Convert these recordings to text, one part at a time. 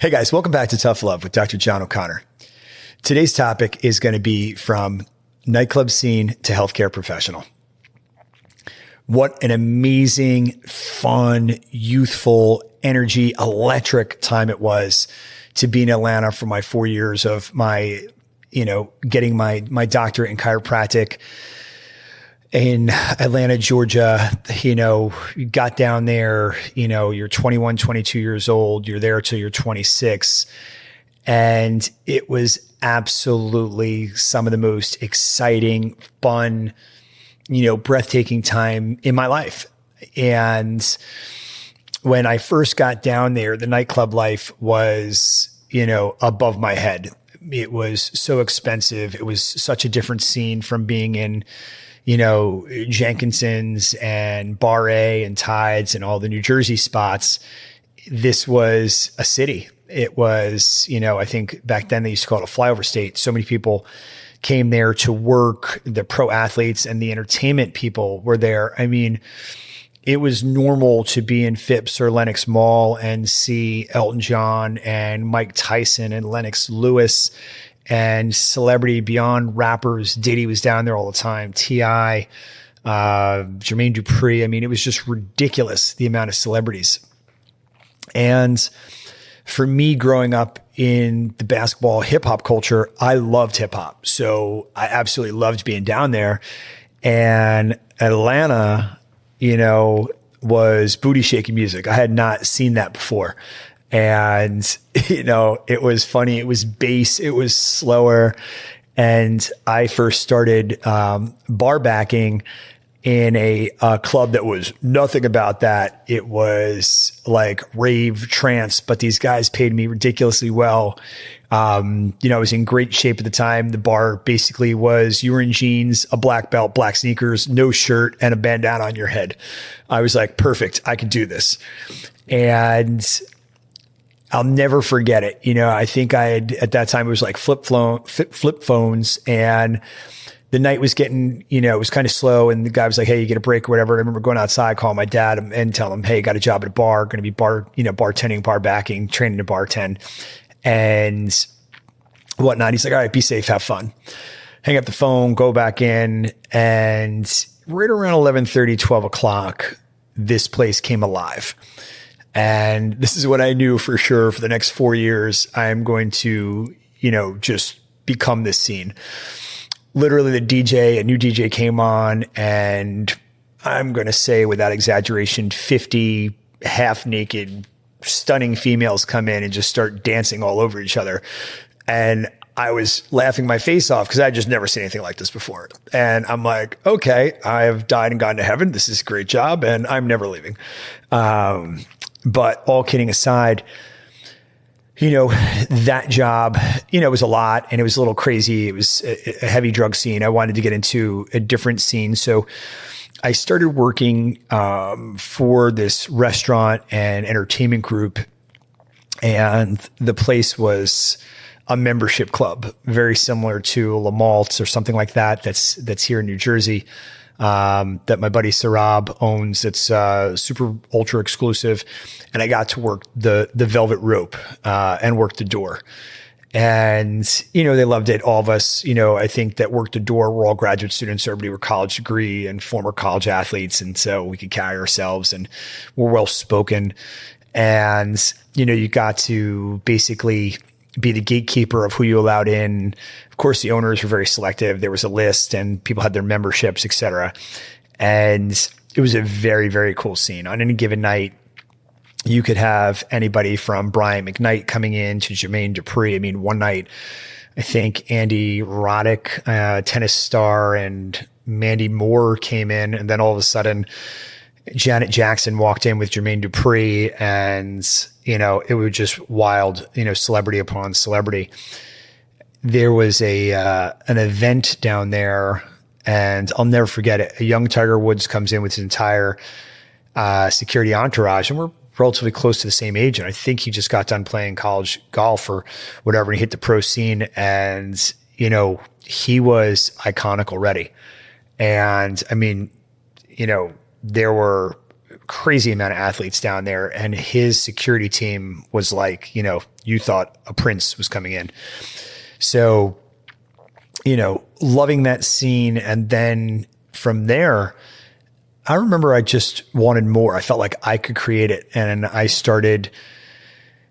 Hey guys, welcome back to Tough Love with Dr. John O'Connor. Today's topic is going to be from nightclub scene to healthcare professional. What an amazing, fun, youthful, energy, electric time it was to be in Atlanta for my 4 years of my, getting my doctorate in chiropractic in Atlanta, Georgia. You got down there, you're 21, 22 years old. You're there till you're 26. And it was absolutely some of the most exciting, fun, breathtaking time in my life. And when I first got down there, the nightclub life was, above my head. It was so expensive. It was such a different scene from being in, Jenkinson's and Bar A and Tides and all the New Jersey spots. This was a city. It was, I think back then they used to call it a flyover state. So many people came there to work. The pro athletes and the entertainment people were there. I mean, it was normal to be in Phipps or Lenox Mall and see Elton John and Mike Tyson and Lennox Lewis and celebrity beyond rappers. Diddy was down there all the time. T.I., Jermaine Dupri. I mean, it was just ridiculous, the amount of celebrities. And for me, growing up in the basketball hip hop culture, I loved hip hop. So I absolutely loved being down there. And Atlanta, was booty shaking music. I had not seen that before. And, it was funny. It was bass. It was slower. And I first started bar backing in a club that was nothing about that. It was like rave trance, but these guys paid me ridiculously well. I was in great shape at the time. The bar basically was you were in jeans, a black belt, black sneakers, no shirt, and a bandana on your head. I was like, perfect. I can do this. And I'll never forget it. I think at that time, it was like flip phones, and the night was getting, it was kind of slow, and the guy was like, hey, you get a break or whatever. I remember going outside, calling my dad and telling him, hey, got a job at a bar, going to be bartending, bar backing, training to bartend and whatnot. He's like, all right, be safe, have fun. Hang up the phone, go back in, and right around 11:30, 12 o'clock, this place came alive. And this is what I knew for sure for the next 4 years. I'm going to, just become this scene. Literally a new DJ came on, and I'm going to say without exaggeration, 50 half naked, stunning females come in and just start dancing all over each other. And I was laughing my face off because I just never seen anything like this before. And I'm like, okay, I've died and gone to heaven. This is a great job and I'm never leaving. But all kidding aside, that job, was a lot and it was a little crazy. It was a heavy drug scene. I wanted to get into a different scene. So I started working for this restaurant and entertainment group. And the place was a membership club, very similar to La Maltz or something like that. That's here in New Jersey. That my buddy Sarab owns. It's super ultra exclusive. And I got to work the velvet rope and work the door. And, they loved it. All of us, I think that worked the door. We're all graduate students. Everybody were college degree and former college athletes. And so we could carry ourselves and we're well spoken. And, you got to basically be the gatekeeper of who you allowed in. Of course, the owners were very selective. There was a list and people had their memberships, et cetera. And it was a very, very cool scene. On any given night, you could have anybody from Brian McKnight coming in to Jermaine Dupri. I mean, one night, I think Andy Roddick, tennis star, and Mandy Moore came in. And then all of a sudden, Janet Jackson walked in with Jermaine Dupri, and, it was just wild, celebrity upon celebrity. There was an event down there, and I'll never forget it. A young Tiger Woods comes in with his entire security entourage, and we're relatively close to the same age. And I think he just got done playing college golf or whatever, and he hit the pro scene, and, he was iconic already. And I mean, there were crazy amount of athletes down there. And his security team was like, you thought a prince was coming in. So, loving that scene. And then from there, I remember I just wanted more. I felt like I could create it. And I started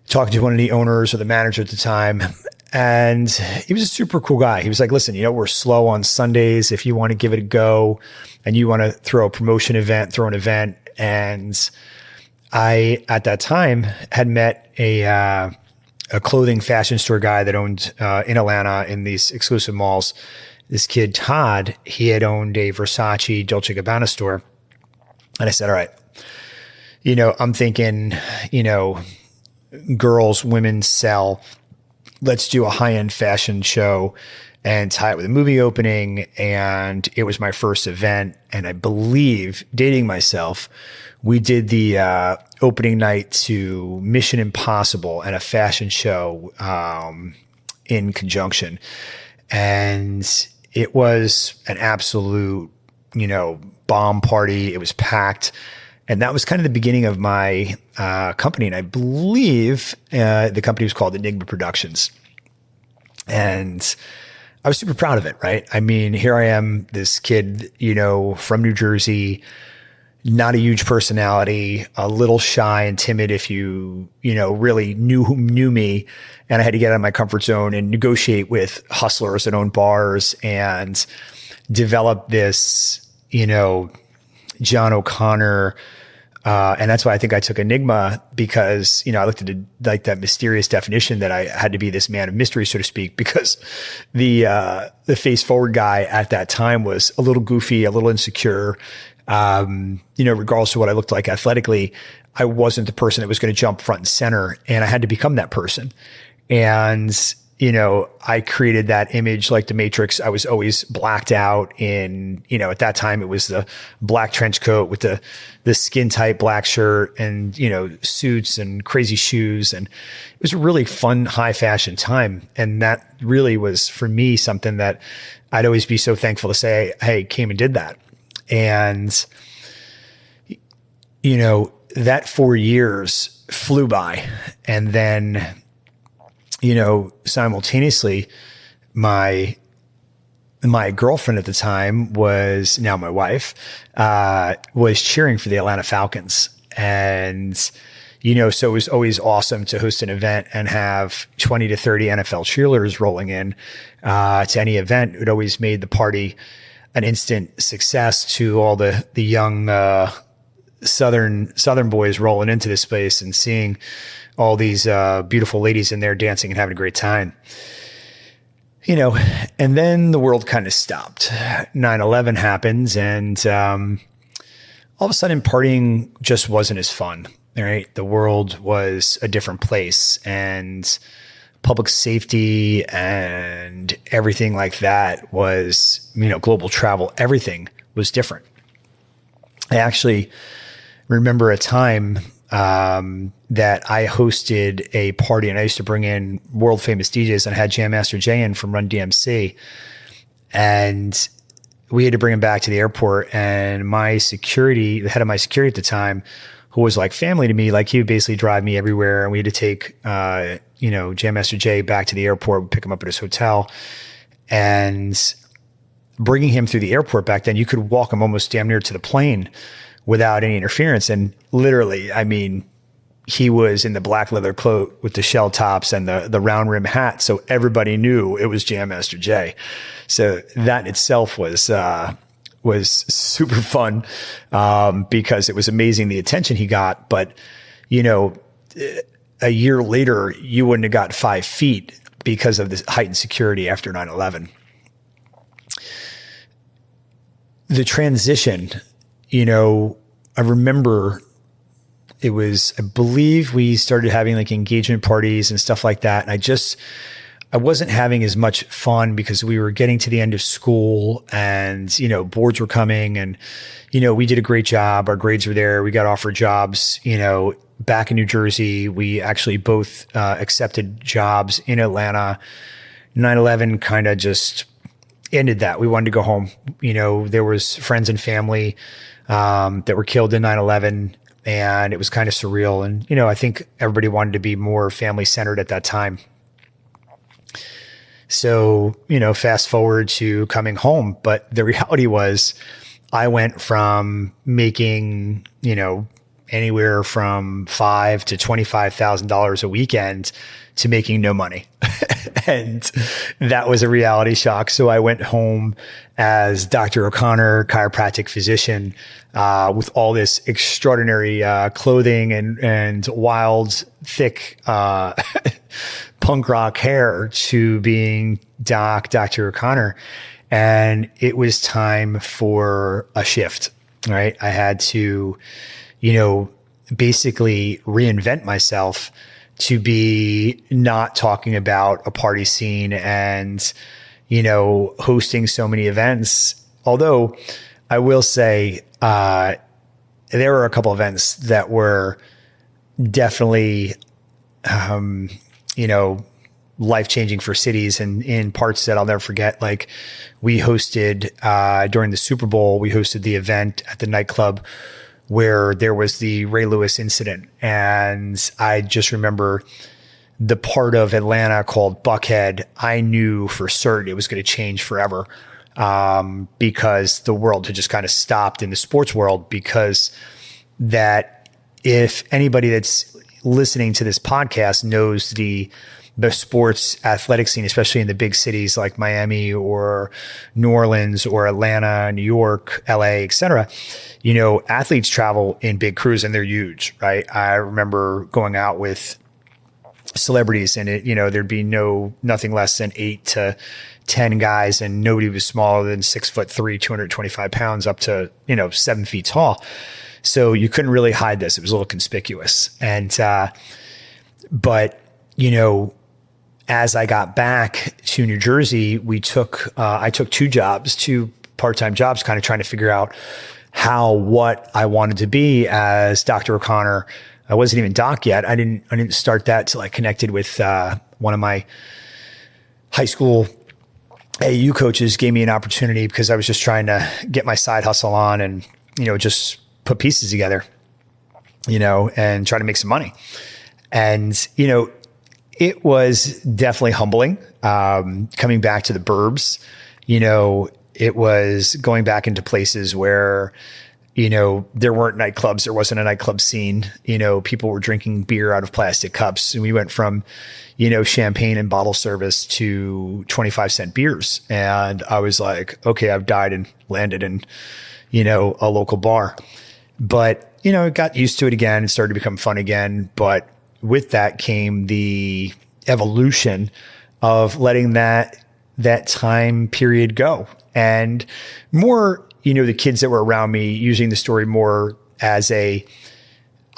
talking to one of the owners or the manager at the time. And he was a super cool guy. He was like, listen, we're slow on Sundays. If you want to give it a go and you want to throw a promotion event, throw an event. And I, at that time, had met a clothing fashion store guy that owned in Atlanta in these exclusive malls. This kid, Todd, he had owned a Versace Dolce & Gabbana store. And I said, all right, I'm thinking, girls, women sell. Let's do a high-end fashion show and tie it with a movie opening. And it was my first event. And I believe, dating myself, we did the opening night to Mission Impossible and a fashion show in conjunction. And it was an absolute, bomb party. It was packed. And that was kind of the beginning of my company. And I believe the company was called Enigma Productions. And I was super proud of it, right? I mean, here I am, this kid, from New Jersey, not a huge personality, a little shy and timid if you really knew me. And I had to get out of my comfort zone and negotiate with hustlers that own bars and develop this, John O'Connor. And that's why I think I took Enigma, because, I looked at it like that mysterious definition that I had to be this man of mystery, so to speak, because the face forward guy at that time was a little goofy, a little insecure. Regardless of what I looked like athletically, I wasn't the person that was going to jump front and center, and I had to become that person. And, I created that image like the Matrix. I was always blacked out in, at that time it was the black trench coat with the skin tight black shirt and, suits and crazy shoes. And it was a really fun, high fashion time. And that really was for me something that I'd always be so thankful to say, hey, came and did that. And, that 4 years flew by. And then, simultaneously, my girlfriend at the time, was now my wife, was cheering for the Atlanta Falcons. And, so it was always awesome to host an event and have 20 to 30 NFL cheerleaders rolling in to any event. It always made the party an instant success to all the young Southern boys rolling into this space and seeing all these beautiful ladies in there dancing and having a great time. And then the world kind of stopped. 9/11 happens, and all of a sudden partying just wasn't as fun, right? The world was a different place, and public safety and everything like that was, global travel, everything was different. I actually remember a time that I hosted a party, and I used to bring in world famous DJs, and I had Jam Master Jay in from Run DMC, and we had to bring him back to the airport. And the head of my security at the time, who was like family to me, like he would basically drive me everywhere, and we had to take, Jam Master Jay back to the airport, pick him up at his hotel, and bringing him through the airport back then, you could walk him almost damn near to the plane without any interference. And literally, I mean, he was in the black leather coat with the shell tops and the round rim hat. So everybody knew it was Jam Master Jay. So that in itself was super fun, because it was amazing the attention he got. But, a year later, you wouldn't have got 5 feet because of this heightened security after 9/11. The transition, I remember I believe we started having like engagement parties and stuff like that. And I wasn't having as much fun because we were getting to the end of school, and, boards were coming, and, we did a great job. Our grades were there. We got offered jobs, back in New Jersey. We actually both accepted jobs in Atlanta. 9/11 kind of just ended that. We wanted to go home. There was friends and family that were killed in 9/11, and it was kind of surreal. And, I think everybody wanted to be more family centered at that time. So, fast forward to coming home. But the reality was I went from making, anywhere from $5,000 to $25,000 a weekend to making no money. And that was a reality shock. So I went home as Dr. O'Connor, chiropractic physician, with all this extraordinary clothing and wild, thick punk rock hair, to being Dr. O'Connor. And it was time for a shift, right? I had to, basically reinvent myself to be not talking about a party scene and, hosting so many events. Although I will say, there were a couple events that were definitely, life-changing for cities and in parts that I'll never forget. Like, we hosted, during the Super Bowl, we hosted the event at the nightclub where there was the Ray Lewis incident. And I just remember the part of Atlanta called Buckhead. I knew for certain it was going to change forever, because the world had just kind of stopped in the sports world. Because that, if anybody that's listening to this podcast knows the sports athletic scene, especially in the big cities like Miami or New Orleans or Atlanta, New York, LA, et cetera, athletes travel in big crews and they're huge, right? I remember going out with celebrities and there'd be nothing less than 8 to 10 guys, and nobody was smaller than 6'3", 225 pounds, up to, 7 feet tall. So you couldn't really hide this. It was a little conspicuous. And, but, as I got back to New Jersey, I took 2 part-time jobs, kind of trying to figure out what I wanted to be as Dr. O'Connor. I wasn't even doc yet. I didn't start that till I connected with, one of my high school AAU coaches. Gave me an opportunity because I was just trying to get my side hustle on and, just put pieces together, and try to make some money. And, it was definitely humbling, coming back to the burbs. It was going back into places where, there weren't nightclubs. There wasn't a nightclub scene. People were drinking beer out of plastic cups. And we went from, champagne and bottle service to 25-cent beers. And I was like, okay, I've died and landed in, a local bar. But, got used to it again. It started to become fun again. But with that came the evolution of letting that time period go. And more, the kids that were around me using the story more as I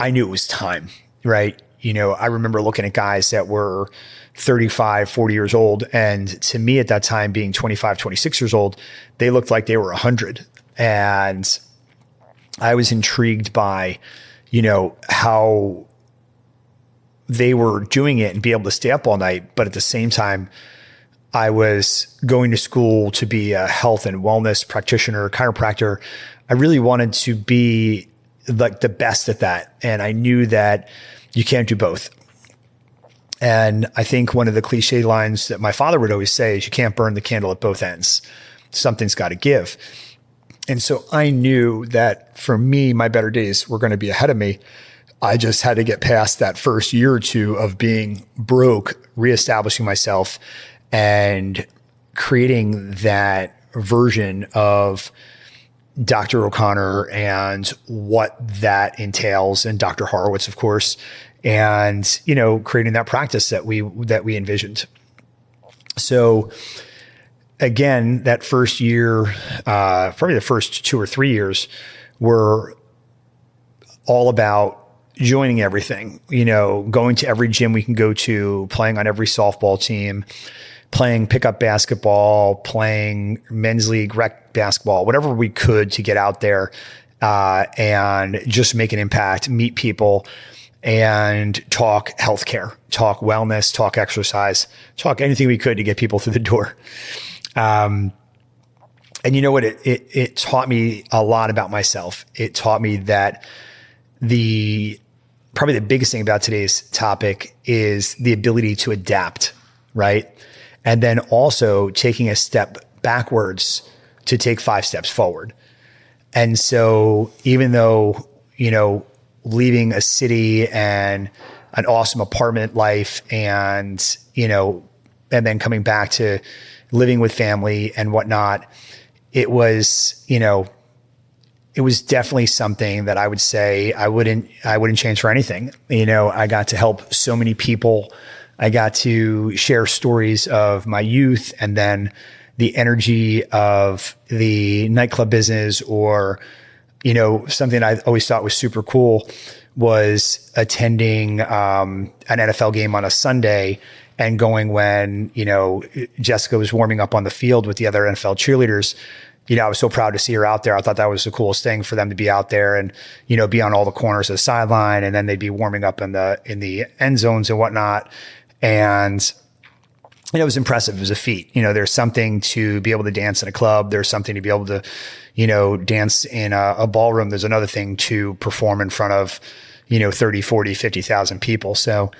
knew it was time, right? I remember looking at guys that were 35, 40 years old. And to me at that time, being 25, 26 years old, they looked like they were 100. And I was intrigued by, how they were doing it and be able to stay up all night. But at the same time, I was going to school to be a health and wellness practitioner, chiropractor. I really wanted to be like the best at that. And I knew that you can't do both. And I think one of the cliche lines that my father would always say is, you can't burn the candle at both ends. Something's got to give. And so I knew that for me, my better days were going to be ahead of me. I just had to get past that first year or two of being broke, reestablishing myself and creating that version of Dr. O'Connor and what that entails, and Dr. Horowitz, of course, and, creating that practice that we envisioned. So again, that first year, probably the first 2 or 3 years, were all about joining everything, going to every gym we can go to, playing on every softball team, playing pickup basketball, playing men's league rec basketball, whatever we could to get out there, and just make an impact, meet people, and talk healthcare, talk wellness, talk exercise, talk anything we could to get people through the door. And you know what? It taught me a lot about myself. It taught me that probably the biggest thing about today's topic is the ability to adapt, right? And then also taking a step backwards to take 5 steps forward. And so even though, leaving a city and an awesome apartment life and then coming back to living with family and whatnot, it was definitely something that I would say I wouldn't change for anything. I got to help so many people. I got to share stories of my youth and then the energy of the nightclub business, or, something I always thought was super cool was attending an NFL game on a Sunday and going when, Jessica was warming up on the field with the other NFL cheerleaders. I was so proud to see her out there. I thought that was the coolest thing for them to be out there and, be on all the corners of the sideline, and then they'd be warming up in the end zones and whatnot. And, it was impressive. It was a feat. There's something to be able to dance in a club. There's something to be able to, dance in a ballroom. There's another thing to perform in front of, 30, 40, 50,000 people. So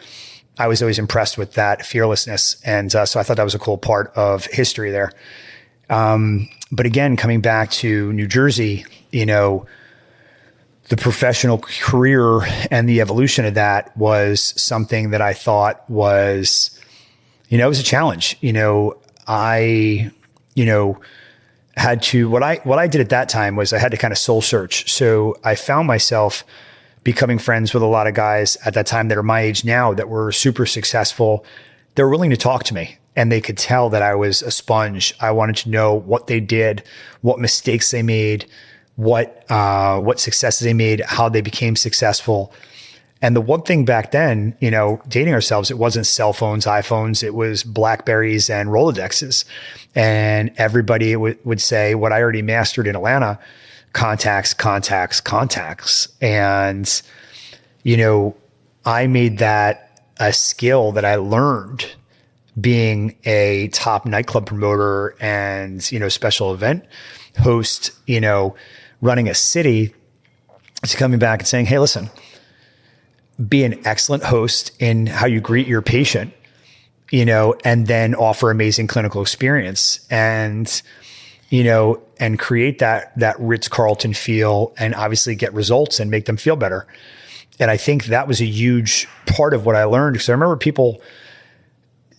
I was always impressed with that fearlessness. And so I thought that was a cool part of history there. But again, coming back to New Jersey, the professional career and the evolution of that was something that I thought was, it was a challenge. I had to, what I did at that time was I had to kind of soul search. So I found myself becoming friends with a lot of guys at that time that are my age now that were super successful. They were willing to talk to me, and they could tell that I was a sponge. I wanted to know what they did, what mistakes they made, what successes they made, how they became successful. And the one thing back then, dating ourselves, it wasn't cell phones, iPhones, it was Blackberries and Rolodexes. And everybody would say what I already mastered in Atlanta: contacts, contacts, contacts. And, I made that a skill that I learned being a top nightclub promoter and, special event host, running a city, to coming back and saying, hey, listen, be an excellent host in how you greet your patient, and then offer amazing clinical experience and, and create that Ritz-Carlton feel, and obviously get results and make them feel better. And I think that was a huge part of what I learned. Because I remember people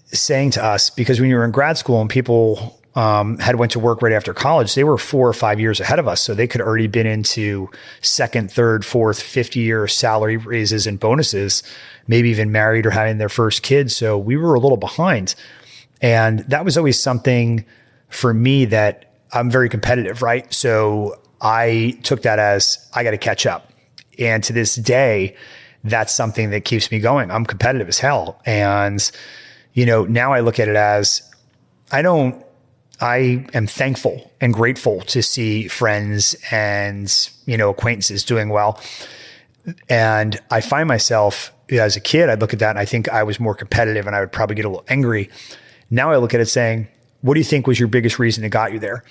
saying to us, because when you were in grad school and people had went to work right after college, they were 4 or 5 years ahead of us. So they could already been into second, third, fourth, 50-year salary raises and bonuses, maybe even married or having their first kid. So we were a little behind. And that was always something for me that I'm very competitive, right? So I took that as I got to catch up. And to this day, that's something that keeps me going. I'm competitive as hell. And, now I look at it as I am thankful and grateful to see friends and, acquaintances doing well. And I find myself, as a kid, I'd look at that and I think I was more competitive and I would probably get a little angry. Now I look at it saying, what do you think was your biggest reason that got you there?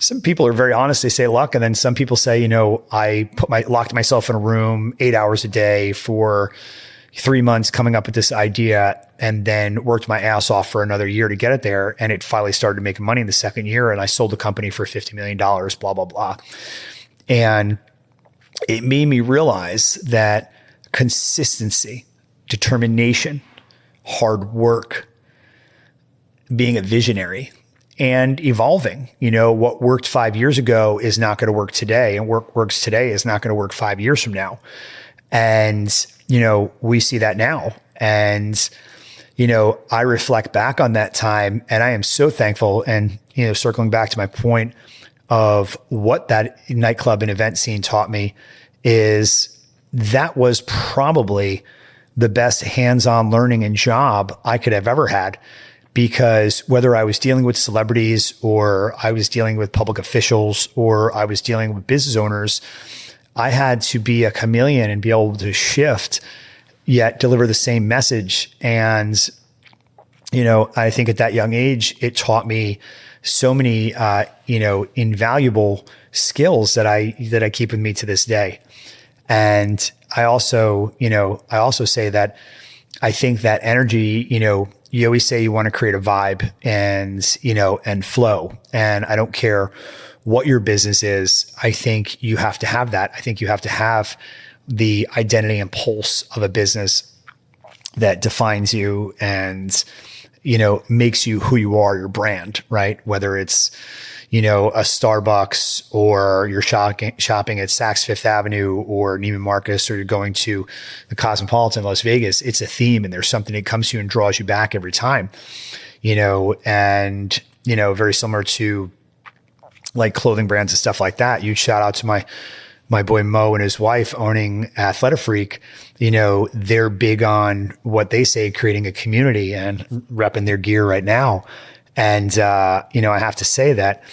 Some people are very honest. They say luck. And then some people say, I locked myself in a room 8 hours a day for 3 months coming up with this idea, and then worked my ass off for another year to get it there. And it finally started making money in the second year. And I sold the company for $50 million, blah, blah, blah. And it made me realize that consistency, determination, hard work, being a visionary, and evolving. What worked 5 years ago is not going to work today, and what works today is not going to work 5 years from now. And, we see that now. And, I reflect back on that time, and I am so thankful. And, circling back to my point of what that nightclub and event scene taught me, is that was probably the best hands-on learning and job I could have ever had. Because whether I was dealing with celebrities, or I was dealing with public officials, or I was dealing with business owners, I had to be a chameleon and be able to shift, yet deliver the same message. And, I think at that young age, it taught me so many, invaluable skills that I keep with me to this day. And I also say that I think that energy, you always say you want to create a vibe and flow. And I don't care what your business is. I think you have to have that. I think you have to have the identity and pulse of a business that defines you and, makes you who you are, your brand, right? Whether it's, a Starbucks, or you're shopping at Saks Fifth Avenue or Neiman Marcus, or you're going to the Cosmopolitan in Las Vegas, it's a theme and there's something that comes to you and draws you back every time, very similar to like clothing brands and stuff like that. You shout out to my boy Mo and his wife owning Athletic Freak. They're big on what they say, creating a community and repping their gear right now. And, I have to say that,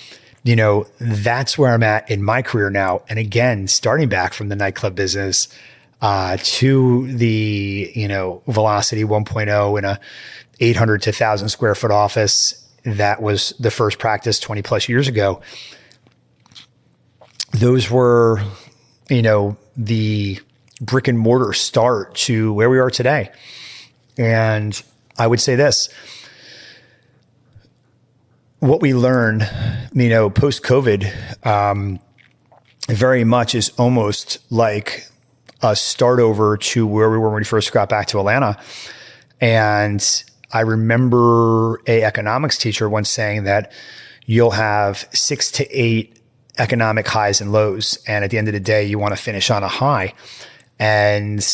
that's where I'm at in my career now. And again, starting back from the nightclub business, to the, Velocity 1.0 in a 800 to 1,000 square foot office. That was the first practice 20 plus years ago. Those were, the brick and mortar start to where we are today. And I would say this, what we learn, post COVID, very much is almost like a start over to where we were when we first got back to Atlanta. And I remember a economics teacher once saying that you'll have 6 to 8 economic highs and lows. And at the end of the day, you want to finish on a high. And,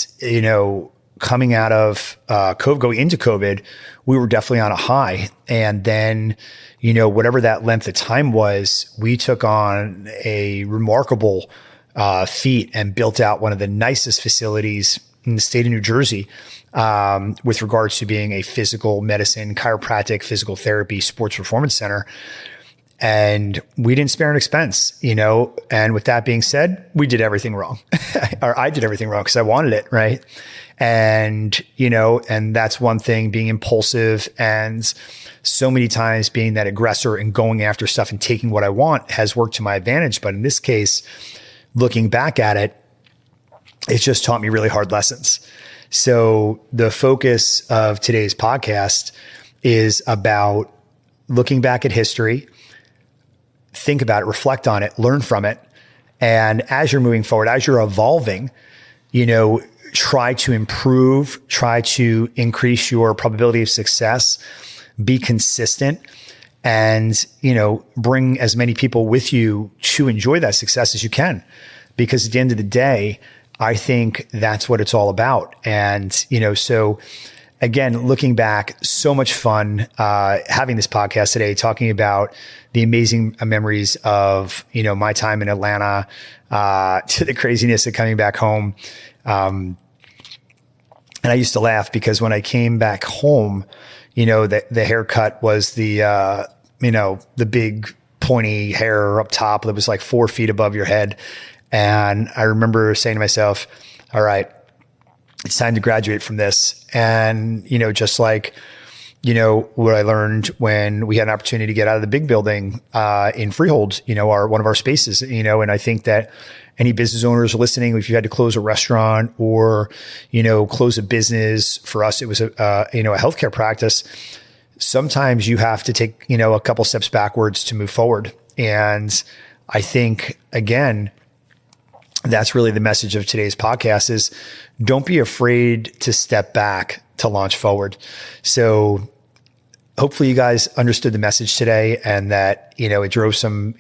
coming out of COVID, going into COVID, we were definitely on a high. And then, whatever that length of time was, we took on a remarkable feat and built out one of the nicest facilities in the state of New Jersey, with regards to being a physical medicine, chiropractic, physical therapy, sports performance center. And we didn't spare an expense, and with that being said, we did everything wrong or I did everything wrong because I wanted it. Right. And, and that's one thing, being impulsive and so many times being that aggressor and going after stuff and taking what I want has worked to my advantage. But in this case, looking back at it, it's just taught me really hard lessons. So the focus of today's podcast is about looking back at history, think about it, reflect on it, learn from it. And as you're moving forward, as you're evolving, try to improve, try to increase your probability of success, be consistent, and, bring as many people with you to enjoy that success as you can. Because at the end of the day, I think that's what it's all about. And, so again, looking back, so much fun, having this podcast today, talking about the amazing memories of, my time in Atlanta, to the craziness of coming back home. And I used to laugh because when I came back home, the haircut was the big pointy hair up top that was like 4 feet above your head. And I remember saying to myself, all right, it's time to graduate from this. And, just like, what I learned when we had an opportunity to get out of the big building, in Freehold, one of our spaces, and I think that any business owners listening, if you had to close a restaurant or, close a business, for us, it was a healthcare practice. Sometimes you have to take, a couple steps backwards to move forward. And I think, again, that's really the message of today's podcast is don't be afraid to step back to launch forward. So hopefully you guys understood the message today and that, it drove some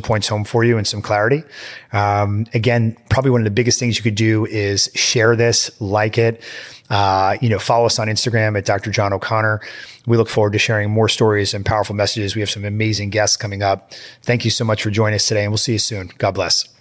points home for you and some clarity. Again, probably one of the biggest things you could do is share this, like it, follow us on Instagram at Dr. John O'Connor. We look forward to sharing more stories and powerful messages. We have some amazing guests coming up. Thank you so much for joining us today, and we'll see you soon. God bless.